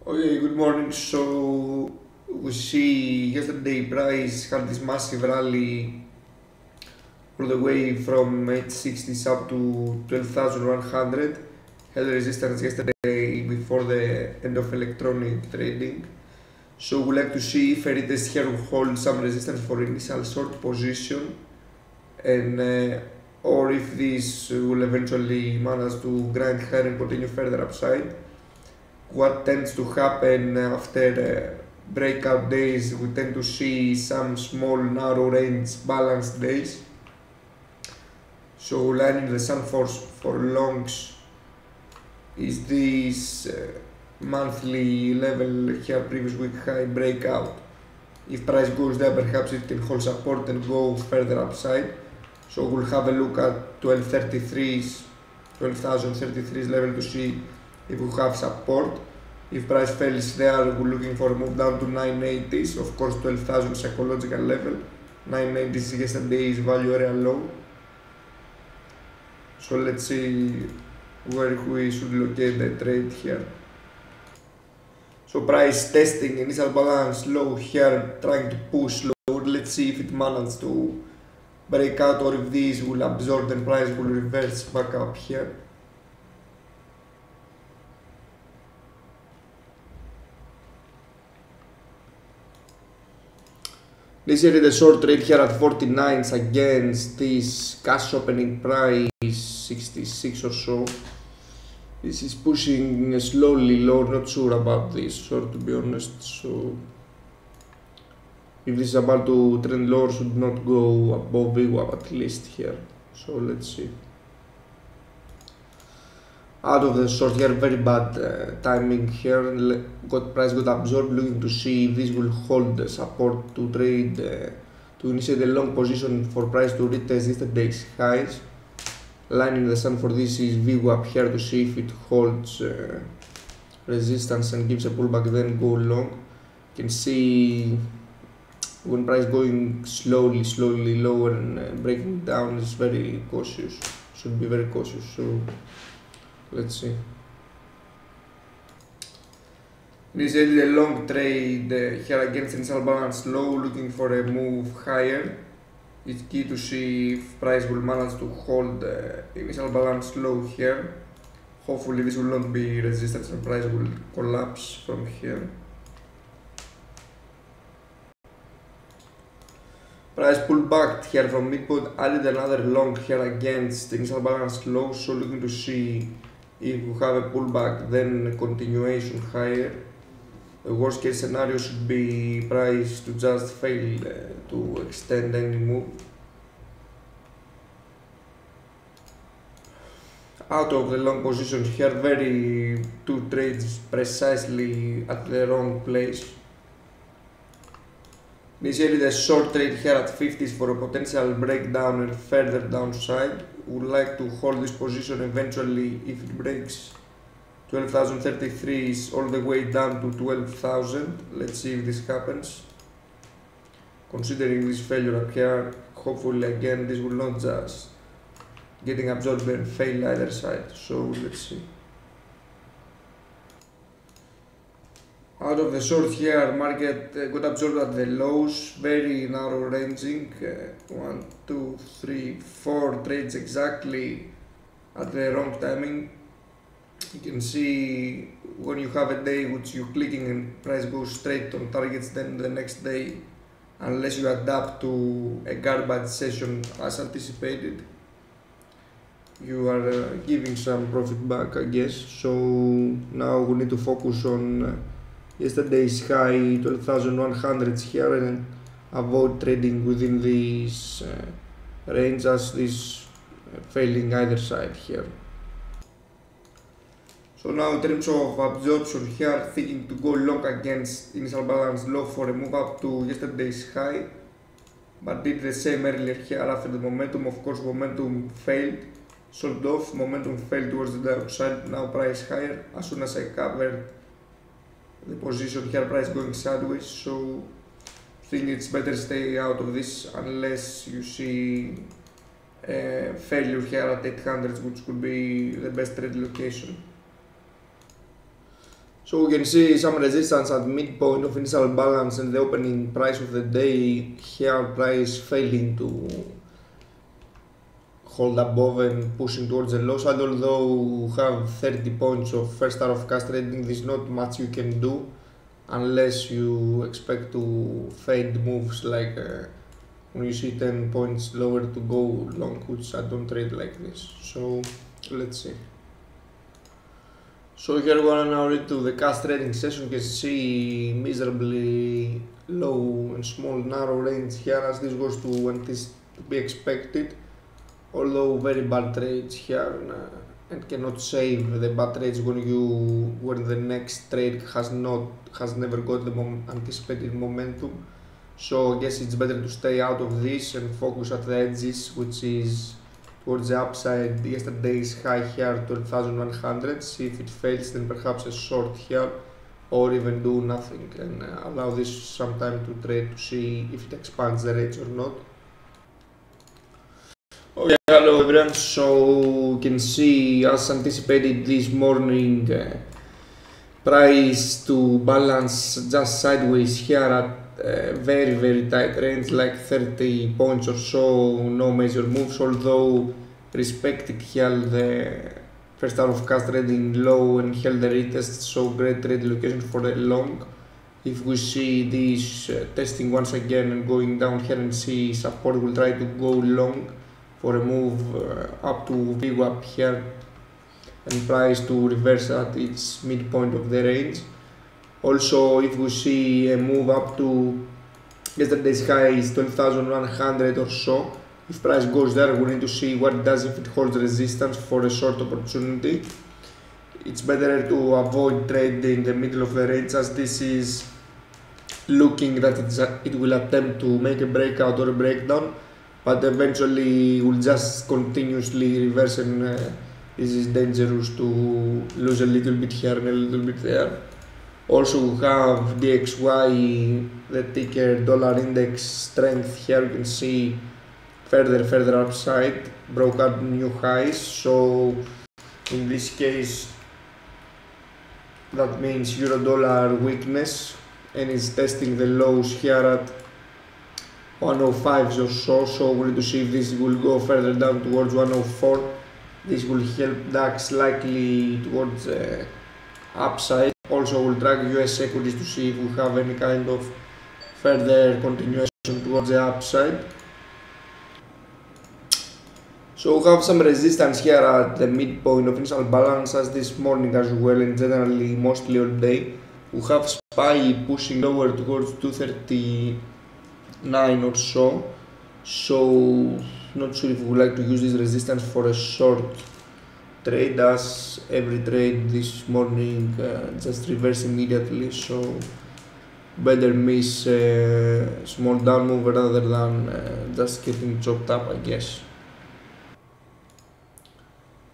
Okay, good morning. So we see yesterday price had this massive rally all the way from 860s up to 12,100. Held resistance yesterday before the end of electronic trading. So we like to see if a retest here will hold some resistance for initial short position and or if this will eventually manage to grind higher and continue further upside. What tends to happen after breakout days, we tend to see some small narrow range balanced days. So lining the sun for longs is this monthly level here, previous week high breakout. If price goes there, perhaps it can hold support and go further upside. So we'll have a look at 12,033's level to see if we have support. If price fails there, we're looking for a move down to 980s. Of course, 12,000 psychological level. 990s yesterday's value area low. So let's see where we should locate the trade here. So price testing initial balance low here, trying to push lower. Let's see if it manages to break out or if these will absorb and price will reverse back up here. This is the short trade here at 49s against this cash opening price 66 or so. This is pushing slowly lower, not sure about this short to be honest. So if this is about to trend lower, should not go above VWAP at least here. So let's see. Out of the short here, very bad timing here. Price got absorbed, looking to see if this will hold the support to trade, to initiate a long position for price to retest yesterday's highs. Line in the sun for this is VWAP here to see if it holds resistance and gives a pullback, then go long. You can see when price going slowly lower and breaking down is very cautious. Should be very cautious. So let's see. This is a long trade here against initial balance low, looking for a move higher. It's key to see if price will manage to hold the initial balance low here. Hopefully this will not be resistance and price will collapse from here. Price pulled back here from midpoint, added another long here against initial balance low, so looking to see if we have a pullback, then a continuation higher. The worst case scenario should be price to just fail to extend any move. Out of the long position here, very two trades precisely at the wrong place. Initially the short trade here at 50s for a potential breakdown and further downside. Would like to hold this position eventually if it breaks 12,033 is all the way down to 12,000. Let's see if this happens. Considering this failure up here, hopefully again this will not just getting absorbed and fail either side. So let's see. Out of the short here, market got absorbed at the lows, very narrow ranging, 1, 2, 3, 4 trades exactly at the wrong timing. You can see when you have a day which you're clicking and price goes straight on targets, then the next day, unless you adapt to a garbage session as anticipated, you are giving some profit back, I guess. So now we need to focus on yesterday's high 12,100 here and avoid trading within this range as this failing either side here. So now in terms of absorption here, thinking to go long against initial balance low for a move up to yesterday's high, but did the same earlier here after the momentum. Of course, momentum failed, sold off, momentum failed towards the downside, now price higher. As soon as I covered the position here, price going sideways, so I think it's better stay out of this unless you see failure here at 800, which could be the best trade location. So we can see some resistance at midpoint of initial balance and the opening price of the day. Here price failing to hold above and pushing towards the low side, although we have 30 points of first hour of cash trading. There's not much you can do unless you expect to fade moves like when you see 10 points lower to go long, which I don't trade like this. So let's see. So here we are now into the cash trading session. You can see miserably low and small narrow range here, as this goes to when this to be expected, although very bad trades here and cannot save the bad trades when the next trade has never got the anticipated momentum. So I guess it's better to stay out of this and focus at the edges, which is towards the upside. Yesterday's high here 12,100. See if it fails, then perhaps a short here, or even do nothing and allow this some time to trade to see if it expands the range or not. Okay, hello everyone. So you can see, as anticipated this morning, price to balance just sideways here at very tight range, like 30 points or so, no major moves, although respected here the first hour of cash trading low and held the retest, so great trade location for the long. If we see this testing once again and going down here and see support, we'll try to go long for a move up to VWAP here and price to reverse at its midpoint of the range. Also, if we see a move up to yesterday's high is 12,100 or so, if price goes there, we need to see what it does if it holds resistance for a short opportunity. It's better to avoid trade in the middle of the range, as this is looking that it will attempt to make a breakout or a breakdown, but eventually will just continuously reverse, and this is dangerous to lose a little bit here and a little bit there. Also we have DXY, the ticker dollar index strength here. You can see further upside, broke out new highs. So in this case that means euro dollar weakness, and is testing the lows here at 105s or so. So we need to see if this will go further down towards 104. This will help DAX likely towards upside. Also we'll track US equities to see if we have any kind of further continuation towards the upside. So we have some resistance here at the midpoint of initial balance, as this morning as well, and generally mostly all day. We have SPY pushing lower towards 239 or so. So not sure if we would like to use this resistance for a short trade, as every trade this morning just reversed immediately, so better miss a small down move rather than just getting chopped up, I guess.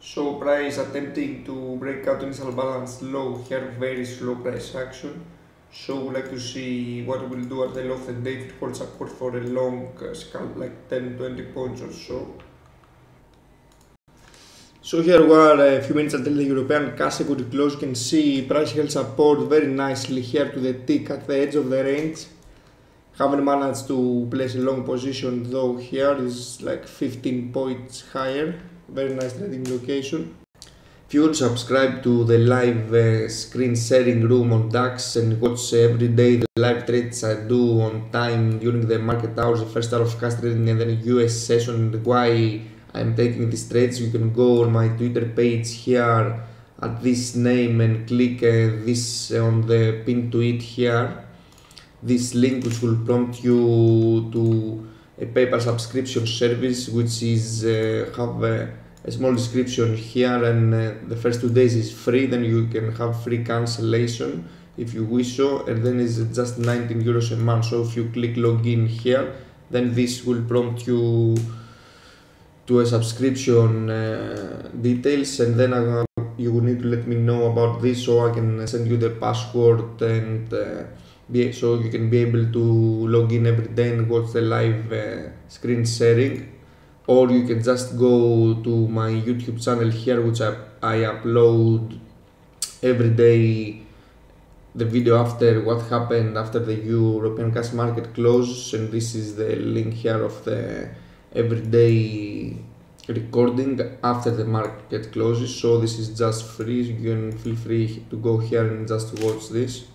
So price attempting to break out initial balance low here, very slow price action. So we like to see what it will do at the low of the day, if it holds support for a long scalp like 10-20 points or so. So here we are a few minutes until the European cash equity close. You can see price held support very nicely here to the tick at the edge of the range. Haven't managed to place a long position though. Here is like 15 points higher. Very nice trading location. If you want to subscribe to the live screen sharing room on DAX and watch every day the live trades I do on time during the market hours, the first hour of cash trading, and then US session, and why I'm taking these trades, you can go on my Twitter page here at this name and click this on the pin tweet here, this link, which will prompt you to a PayPal subscription service, which is have a small description here, and the first 2 days is free. Then you can have free cancellation if you wish so, and then it's just 19 euros a month. So if you click login here, then this will prompt you to a subscription details, and then you will need to let me know about this so I can send you the password, and so you can be able to log in every day and watch the live screen sharing. Or you can just go to my YouTube channel here, which I upload every day the video after what happened after the European gas market closes, and this is the link here of the everyday recording after the market closes. So this is just free, you can feel free to go here and just watch this.